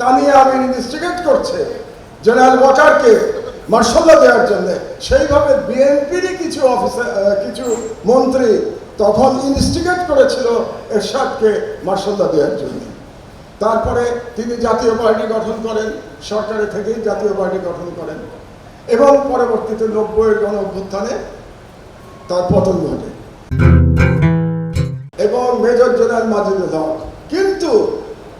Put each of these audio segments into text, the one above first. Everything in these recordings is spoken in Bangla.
তানিয়া আমিন ইনস্টিগেট করছে জেনারেল ওয়াকারকে মার্শাল দেওয়ার জন্য, সেইভাবে বিএনপিরই কিছু অফিসার কিছু মন্ত্রী তখন ইনস্টিগেট করেছিল এরশাদকে মার্শাল দেওয়ার জন্য। তারপরে তিনি জাতীয় পার্টি গঠন করেন, সরকারের থেকেই জাতীয় পার্টি গঠন করেন এবং পরবর্তীতে 90-এর গণ অভ্যুত্থানে তার পতন ঘটে এবং মেজর জেনারেল মাজিদুল হক। কিন্তু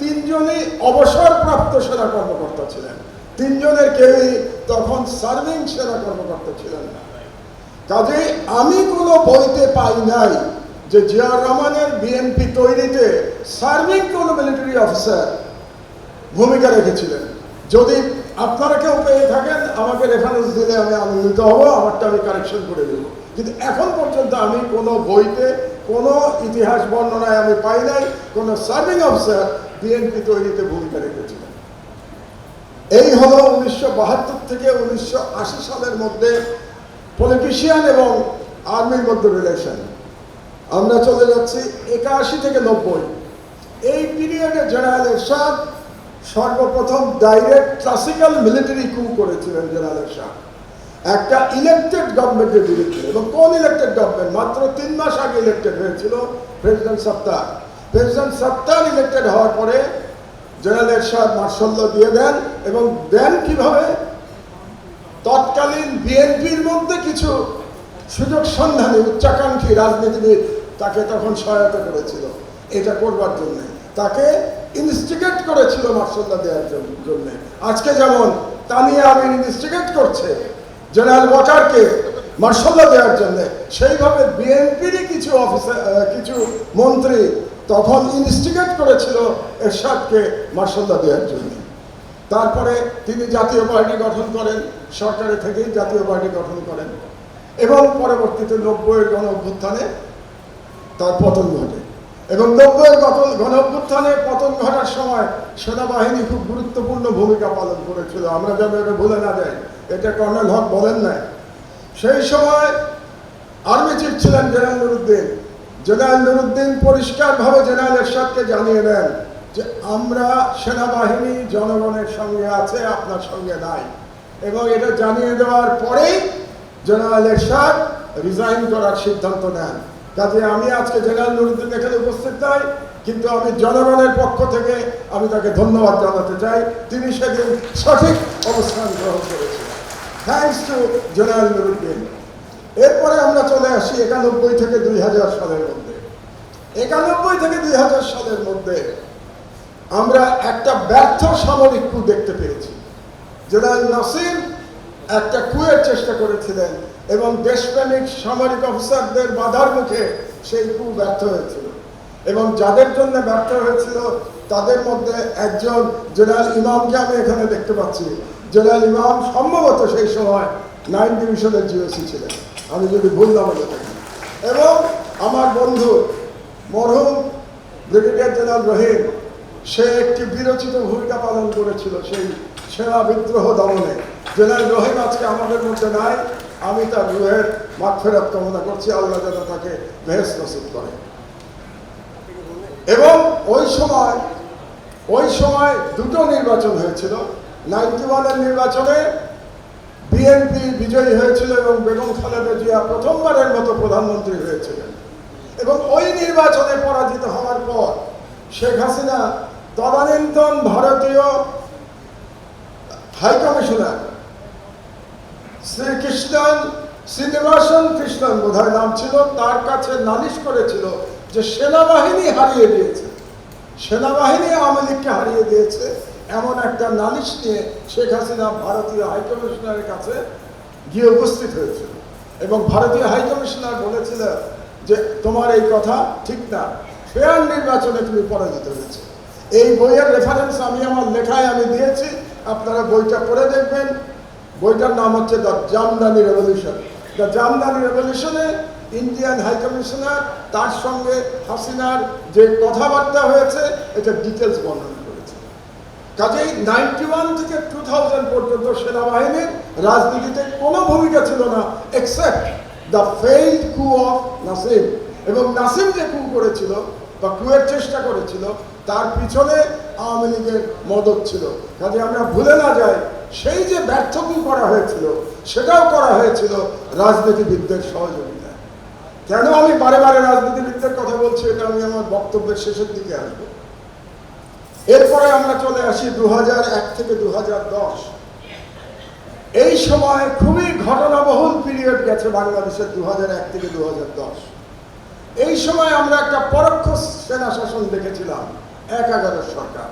তিনজনই অবসরপ্রাপ্ত সেনা কর্মকর্তা ছিলেন, তিনজনের কেউই তখন সার্ভিং সেনা কর্মকর্তা ছিলেন না। কাজেই আমি কোনো বইতে পাই নাই যে জিয়াউর রহমানের বিএনপি তৈরিতে সার্ভিং কোনো মিলিটারি অফিসার ভূমিকা রেখেছিলেন। যদি আপনারা কেউ পেয়ে থাকেন আমাকে রেফারেন্স দিলে আমি আনন্দিত হব, আমারটা আমি কারেকশন করে দেব। কিন্তু এখন পর্যন্ত আমি কোনো বইতে কোনো ইতিহাস বর্ণনায় আমি পাই নাই কোনো সার্ভিং অফিসার বিএনপি তৈরিতে ভূমিকা রেখেছিলেন। এই হলো 1972 থেকে 1980 সালের মধ্যে পলিটিশিয়ান এবং আর্মির মধ্যে রিলেশন। আমরা চলে যাচ্ছি 81 থেকে 90। এই পিরিয়ডে জেনারেল এরশাদ সর্বপ্রথম ডাইরেক্ট ক্লাসিক্যাল মিলিটারি কু করেছিলেন। জেনারেল এরশাদ একটা ইলেক্টেড গভর্নমেন্টের বিরুদ্ধে, এবং কোন ইলেক্টেড গভর্নমেন্ট? মাত্র 3 মাস আগে ইলেক্টেড হয়েছিল প্রেসিডেন্ট সত্তার। প্রেসিডেন্ট সত্তার ইলেক্টেড হওয়ার পরে জেনারেল এরশাদ মার্শাল ল দিয়ে দেন, এবং দেন কিভাবে? তৎকালীন বিএনপির মধ্যে কিছু সুযোগ সন্ধানী উচ্চাকাঙ্ক্ষী রাজনীতিবিদ তাকে তখন সহায়তা করেছিল এটা করবার জন্য, তাকে ইনস্টিগেট করেছিল মার্শাল ল দেওয়ার জন্য। আজকে যেমন তানিয়া আমিন ইনস্টিগেট করছে জেনারেল ওয়াকারকে মার্শাল দেওয়ার জন্য, সেইভাবে বিএনপিরই কিছু অফিসার কিছু মন্ত্রী তখন ইনস্টিগেট করেছিল এরশাদকে মার্শাল দেওয়ার জন্য। তারপরে তিনি জাতীয় পার্টি গঠন করেন, সরকারের থেকেই জাতীয় পার্টি গঠন করেন এবং পরবর্তীতে 90-এর গণ অভ্যুত্থানে তার পতন ঘটে। এবং 90-এর গণ অভ্যুত্থানে পতন ঘটার সময় সেনাবাহিনী খুব গুরুত্বপূর্ণ ভূমিকা পালন করেছিল। আমরা যেন এটা ভুলে না যাই, এটা কর্নেল হক বলেন নাই। সেই সময় আর্মি চিফ ছিলেন জেনারেল নুরুদ্দিন। জেনারেল নুরুদ্দিন পরিষ্কারভাবে জেনারেল এরশাদকে জানিয়ে দেন যে আমরা সেনাবাহিনী জনগণের সঙ্গে আছে, আপনার সঙ্গে নাই। এবং এটা জানিয়ে দেওয়ার পরেই জেনারেল এরশাদ রিজাইন করার সিদ্ধান্ত নেন। কাজে আমি আজকে জেনারেল নুরুদ্দিন এখানে উপস্থিত নাই, কিন্তু আমি জনগণের পক্ষ থেকে আমি তাকে ধন্যবাদ জানাতে চাই। তিনি সেদিন সঠিক অবস্থান গ্রহণ করেছিলেন। Thanks to general Nuruddin. এরপরে আমরা চলে আসি 91 থেকে 2000 সালের মধ্যে। 91 থেকে 2000 সালের মধ্যে আমরা একটা ব্যর্থ সামরিক কূ দেখতে পেয়েছি। জেনারেল নাসির একটা কুয়ের চেষ্টা করেছিলেন এবং দেশপ্রেমিক সামরিক অফিসারদের বাধার মুখে সেই কূ ব্যর্থ হয়েছিল। এবং যাদের জন্য ব্যর্থ হয়েছিল তাদের মধ্যে একজন জেনারেল ইমামকে আমি এখানে দেখতে পাচ্ছি। জেনারেল ইমাম সম্ভবত সেই সময় 9 ডিভিশনের জিওসি ছিলেন, আমি যদি ভুল না বলে থাকি। এবং আমার বন্ধু মরহুম ব্রিগেডিয়ার জেনারেল রহিম, সে একটি বিরচিত ভূমিকা পালন করেছিল সেই সেনা বিদ্রোহ দমনে। জেনারেল রহিম আজকে আমাদের মধ্যে নাই, আমি তার রুহের মাগফিরাত কামনা করছি, আল্লাহ যেন তাকে বেহেশত নসিব করে। এবং ওই সময় দুটো নির্বাচন হয়েছিল। 91-এর নির্বাচনে বিএনপি বিজয়ী হয়েছিল এবং বেগম খালেদা জিয়া প্রথমবারের মতো প্রধানমন্ত্রী হয়েছিলেন। এবং ওই নির্বাচনে পরাজিত হওয়ার পর শেখ হাসিনা তদানীন্তন ভারতীয় হাইকমিশনার শ্রীনিবাসন কৃষ্ণন বোধহয় নাম ছিল, তার কাছে নালিশ করেছিল যে সেনাবাহিনী হারিয়ে দিয়েছে, সেনাবাহিনী আওয়ামী লীগকে হারিয়ে দিয়েছে। এমন একটা নালিশ নিয়ে শেখ হাসিনা ভারতীয় হাইকমিশনারের কাছে গিয়ে উপস্থিত হয়েছিল এবং ভারতীয় হাইকমিশনার বলেছিল যে তোমার এই কথা ঠিক না, ফেয়ার নির্বাচনে তুমি পরাজিত হয়েছে। এই বইয়ের রেফারেন্স আমি আমার লেখায় আমি দিয়েছি, আপনারা বইটা পড়ে দেখবেন। বইটার নাম হচ্ছে the Jamdani revolution. The Jamdani রেভলিউশনে ইন্ডিয়ান হাইকমিশনার তার সঙ্গে হাসিনার যে কথাবার্তা হয়েছে এটা ডিটেলস বর্ণনা করেছে। কাজেই 91 থেকে 2000 পর্যন্ত সেনাবাহিনীর রাজনীতিতে কোনো ভূমিকা ছিল না এক্সেপ্ট দ্য ফেইল্ড কু অফ নাসিম। এবং নাসিম যে কু করেছিল বা কুয়ের চেষ্টা করেছিল তার পিছনে আওয়ামী লীগের মদত ছিল। কাজে আমরা ভুলে না যাই সেই যে ব্যর্থতা করা হয়েছিল সেটাও করা হয়েছিল রাজনীতিবিদদের সহযোগিতা। কেন আমি বারে বারে রাজনীতিবিদদের কথা বলছি এটা আমি আমার বক্তব্যের শেষের দিকে আসবো। এরপরে আমরা চলে আসি 2001 থেকে 2010। এই সময় খুবই ঘটনাবহুল পিরিয়ড গেছে বাংলাদেশের 2001 থেকে 2010। এই সময় আমরা একটা পরোক্ষ সেনা শাসন দেখেছিলাম 1/11 সরকার।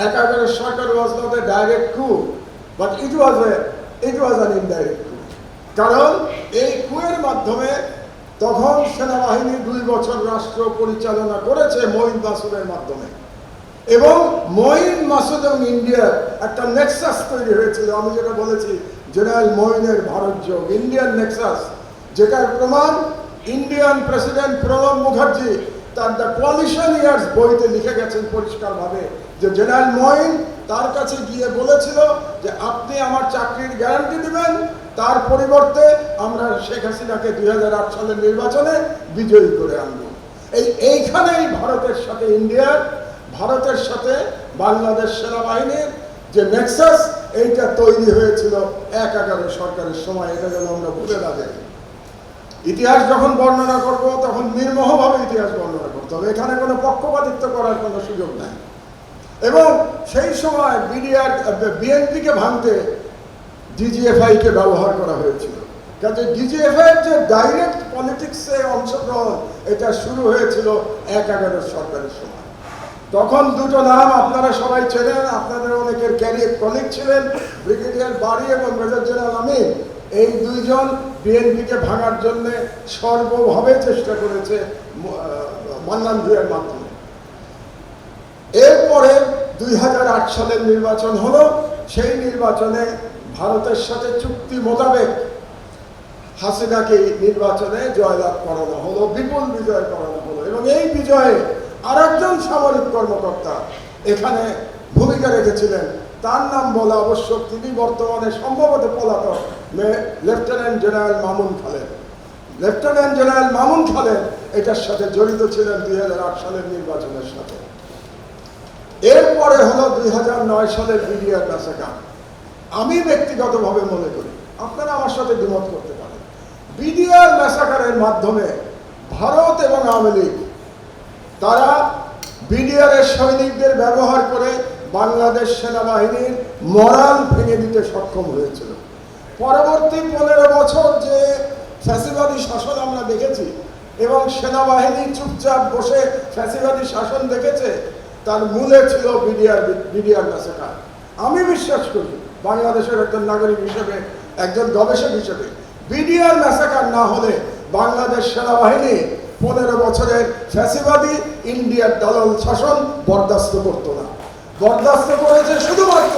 1/11 সরকার ওয়াজ নট এ ডাইরেক্ট কু, but it was an indirect কু। কারণ এই কুয়ের মাধ্যমে তখন সেনাবাহিনী 2 বছর রাষ্ট্র পরিচালনা করেছে মঈন মাসুদের মাধ্যমে, এবং মঈন মাসুদ এবং ইন্ডিয়ার একটা নেক্সাস তৈরি হয়েছিল। আমি যেটা বলেছি জেনারেল মঈনের ভারত যোগ, ইন্ডিয়ান নেক্সাস, যেটার প্রমাণ ইন্ডিয়ান প্রেসিডেন্ট প্রণব মুখার্জি তার দ্য কোয়ালিশন ইয়ার্স বইতে লিখে গেছেন পরিষ্কারভাবে যে জেনারেল মঈন তার কাছে গিয়ে বলেছিল যে আপনি আমার চাকরির গ্যারান্টি দিবেন, তার পরিবর্তে আমরা শেখ হাসিনাকে 2008 সালের নির্বাচনে বিজয়ী করে আনব। এইখানেই ভারতের সাথে ইন্ডিয়ার, ভারতের সাথে বাংলাদেশ সেনাবাহিনীর যে নেক্সাস এইটা তৈরি হয়েছিল 1/11 সরকারের সময়। এটা যেন আমরা ভুলে না যাই। ইতিহাস যখন বর্ণনা করব তখন নির্মোহভাবে ইতিহাস বর্ণনা করতে হবে, এখানে কোনো পক্ষপাতিত্ব করার কোনো সুযোগ নাই। এবং সেই সময় বিএনপিকে ভাঙতে ডিজিএফআই কে ব্যবহার করা হয়েছিল। কাজে ডিজিএফআই এর যে ডাইরেক্ট পলিটিক্সে অংশগ্রহণ এটা শুরু হয়েছিল 1/11 সরকারের সময়। তখন দুটো নাম আপনারা সবাই চেনেন, আপনাদের অনেকের ক্যারিয়ার কলিগ ছিলেন, ব্রিগেডিয়ার বারী এবং মেজর জেনারেল আমিন। এই দুইজন বিএনপিকে ভাঙার জন্য সর্বভাবে চেষ্টা করেছে মান্নান ভূঁইয়ার মাধ্যমে। এরপরে 2008 সালের নির্বাচন হলো। সেই নির্বাচনে ভারতের সাথে চুক্তি মোতাবেক হাসিনাকে নির্বাচনে জয়লাভ করানো হলো, বিপুল বিজয় করানো হলো। এবং এই বিজয়ে আরেকজন সামরিক কর্মকর্তা এখানে ভূমিকা রেখেছিলেন, তার নাম বলা আবশ্যক। তিনি বর্তমানে সম্ভবত পলাতক lieutenant general Mamun Khaled. Lieutenant general Mamun Khaled এটার সাথে জড়িত ছিলেন 2008 সালের নির্বাচনের সাথে। এরপরে হলো 2009 সালের বিডিআর ম্যাসাকার। আমি ব্যক্তিগতভাবে মনে করি, আপনারা আমার সাথে দ্বিমত করতে পারেন, বিডিআর ম্যাসাকারের মাধ্যমে ভারত এবং আওয়ামী লীগ তারা বিডিআর এর সৈনিকদের ব্যবহার করে বাংলাদেশ সেনাবাহিনীর মরাল ভেঙে দিতে সক্ষম হয়েছিল। পরবর্তী 15 বছর যে ফ্যাসিবাদী শাসন আমরা দেখেছি এবং সেনাবাহিনী চুপচাপ বসে ফ্যাসিবাদী শাসন দেখেছে, তার মূলে ছিল বিডিআর ম্যাসাকার। আমি বিশ্বাস করি বাংলাদেশের একজন নাগরিক হিসেবে, একজন গবেষক হিসেবে, বিডিআর ম্যাসাকার না হলে বাংলাদেশ সেনাবাহিনী 15 বছরের ফ্যাসিবাদী ইন্ডিয়ার দালাল শাসন বরদাস্ত করত না। বরদাস্ত করেছে শুধুমাত্র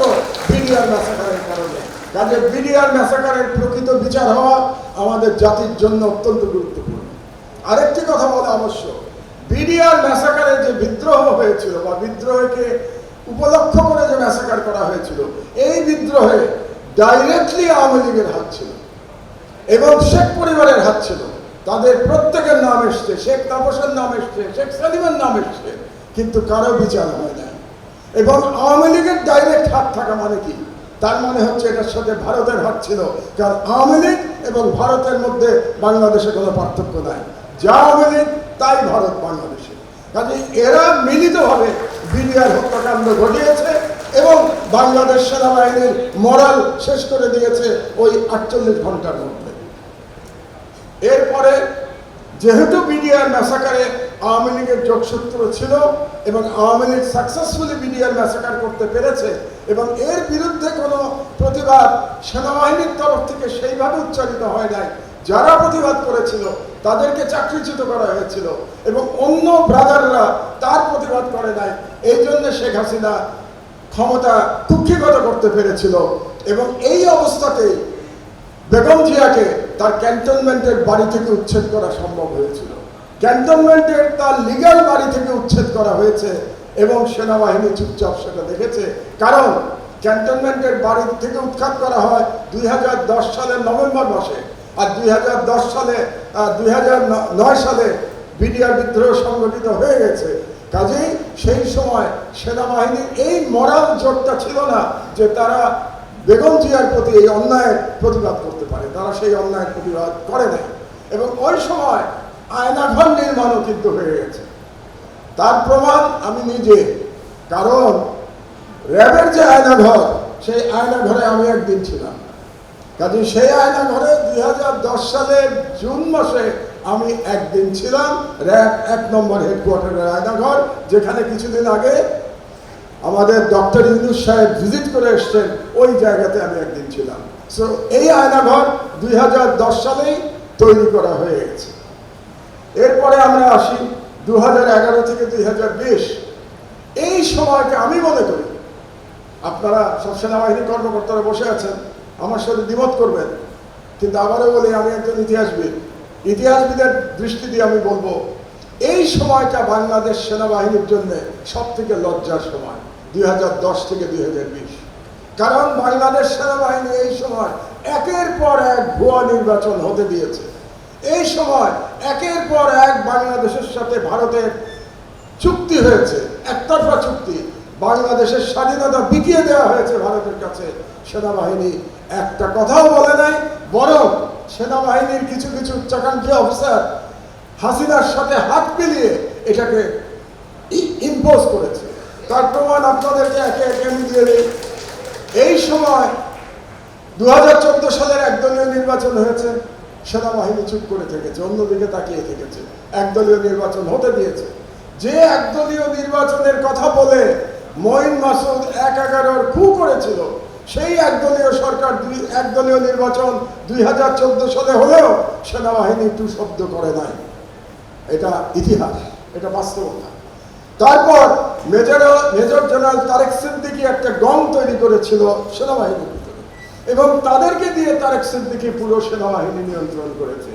বিডিআর ম্যাসাকারের কারণে। কাজে বিডিআর ম্যাসাকারের প্রকৃত বিচার হওয়া আমাদের জাতির জন্য অত্যন্ত গুরুত্বপূর্ণ। আরেকটি কথা বলা আবশ্যক, বিডিআর ম্যাসাকারে যে বিদ্রোহ হয়েছিল বা বিদ্রোহকে উপলক্ষ করে যে ম্যাসাকার করা হয়েছিল, এই বিদ্রোহে ডাইরেক্টলি আওয়ামী লীগের হাত ছিল এবং শেখ পরিবারের হাত ছিল। তাদের প্রত্যেকের নাম এসছে, শেখ তাপসের নাম এসছে, শেখ সালিমের নাম এসছে, কিন্তু কারো বিচার হয় না। এবং আওয়ামী লীগের ডাইরেক্ট হাত থাকা মানে কি? তার মানে হচ্ছে এটার সাথে ভারতের হাত ছিল। কারণ আওয়ামী লীগ এবং ভারতের মধ্যে বাংলাদেশে কোনো পার্থক্য নাই, যা আওয়ামী লীগ তাই ভারত বাংলাদেশে। কাজে এরা মিলিতভাবে বিডিআর হত্যাকাণ্ড ঘটিয়েছে এবং বাংলাদেশ সেনাবাহিনীর মরাল শেষ করে দিয়েছে ওই 48 ঘন্টার মধ্যে। এরপরে যেহেতু বিডিআর ম্যাসাকারে আওয়ামী লীগের যোগসূত্র ছিল এবং Awami League successfully BDR massacre করতে পেরেছে এবং এর বিরুদ্ধে কোনো প্রতিবাদ সেনাবাহিনীর তরফ থেকে সেইভাবে উচ্চারিত হয় নাই, যারা প্রতিবাদ করেছিল তাদেরকে চাকরিচ্যুত করা হয়েছিল এবং অন্য ব্রাদাররা তার প্রতিবাদ করে নাই। এই জন্য শেখ হাসিনা ক্ষমতা কুক্ষিগত করতে পেরেছিল এবং এই অবস্থাতেই বেগম জিয়াকে তার ক্যান্টনমেন্টের বাড়ি থেকে উচ্ছেদ করা সম্ভব হয়েছিল। ক্যান্টনমেন্টের তার লিগ্যাল বাড়ি থেকে উচ্ছেদ করা হয়েছে এবং সেনাবাহিনী চুপচাপ সেটা দেখেছে। কারণ ক্যান্টনমেন্টের বাড়ি থেকে উৎখাত করা হয় 2010 সালের নভেম্বর মাসে, আর 2009 সালে বিডিআর বিদ্রোহ সংগঠিত হয়ে গেছে। কাজেই সেই সময় সেনাবাহিনীর এই মরাল জোরটা ছিল না যে তারা বেগম জিয়ার প্রতি এই অন্যায়ের প্রতিবাদ করতে পারে, তারা সেই অন্যায়ের প্রতিবাদ করে নাই। এবং ওই সময় আয়নাঘর নির্মাণও কিন্তু হয়ে গেছে, তার প্রমাণ আমি নিজে। কারণ র্যাবের যে আয়নাঘর, সেই আয়নাঘরে আমি একদিন ছিলাম। কাজে সেই আয়নাঘরে 2010 সালের জুন মাসে আমি একদিন ছিলাম, র্যাব 1 নম্বর হেডকোয়ার্টারের আয়নাঘর, যেখানে কিছুদিন আগে আমাদের ডক্টর ইউনূস সাহেব ভিজিট করে এসছেন, ওই জায়গাতে আমি একদিন ছিলাম। সো এই আয়নাঘর 2010 সালেই তৈরি করা হয়ে গেছে। এরপরে আমরা আসি 2011 থেকে 2020। এই সময়কে আমি মনে করি, আপনারা সব সেনাবাহিনী কর্মকর্তারা বসে আছেন, আমার সাথে দ্বিমত করবেন, কিন্তু আবারও বলি আমি একজন ইতিহাসবিদ, ইতিহাসবিদের দৃষ্টি দিয়ে আমি বলবো এই সময়টা বাংলাদেশ সেনাবাহিনীর জন্য সব থেকে লজ্জার সময়, 2010 থেকে 2020। কারণ বাংলাদেশ সেনাবাহিনী এই সময় একের পর এক ভুয়া নির্বাচন হতে দিয়েছে। এই সময় একের পর এক বাংলাদেশের সাথে ভারতের চুক্তি হয়েছে, একতরফা চুক্তি। বাংলাদেশের স্বাধীনতা বিকিয়ে দেওয়া হয়েছে ভারতের কাছে। সেনাবাহিনী একটা কথাও বলে নাই, বরং সেনাবাহিনীর কিছু কিছু উচ্চাকাঙ্ক্ষী অফিসার হাসিনার সাথে হাত মিলিয়ে এটাকে ইম্পোজ করেছে। তার প্রমাণ আপনাদেরকে একে একে আমি দিয়ে দিই। এই সময় 2014 সালের একদলীয় নির্বাচন হয়েছে, সেনাবাহিনী চুপ করে থেকেছে, অন্যদিকে তাকিয়ে থেকেছে, একদলীয় নির্বাচন হতে দিয়েছে। যে একদলীয় নির্বাচনের কথা বলে মঈন মাসুদ 1/11 কু করেছিল, সেই একদলীয় সরকার একদলীয় নির্বাচন 2014 সালে হলেও সেনাবাহিনী টু শব্দ করে নাই। এটা ইতিহাস, এটা বাস্তবতা। তারপর মেজর জেনারেল তারেক সিদ্দিকী একটা গং তৈরি করেছিল সেনাবাহিনীর ভিতরে, এবং তাদেরকে দিয়ে তারেক সিদ্দিকী পুরো সেনাবাহিনী নিয়ন্ত্রণ করেছে।